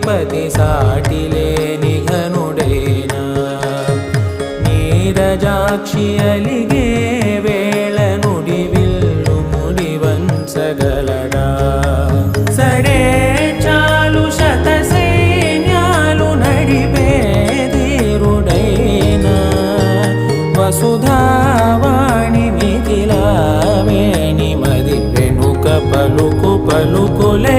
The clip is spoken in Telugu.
పతి సాటిలేని ఘనుడేనా నీరజాక్షి అలిగే వేళ నుడి విల్లు ముడి వంచగలడా సరే చాలు శత సైన్యాలు నడిపే ధీరుడైనా వసుధావాణి మిథిలావేణి మది వెనుక పలుకు పలుకులెరుగగలడా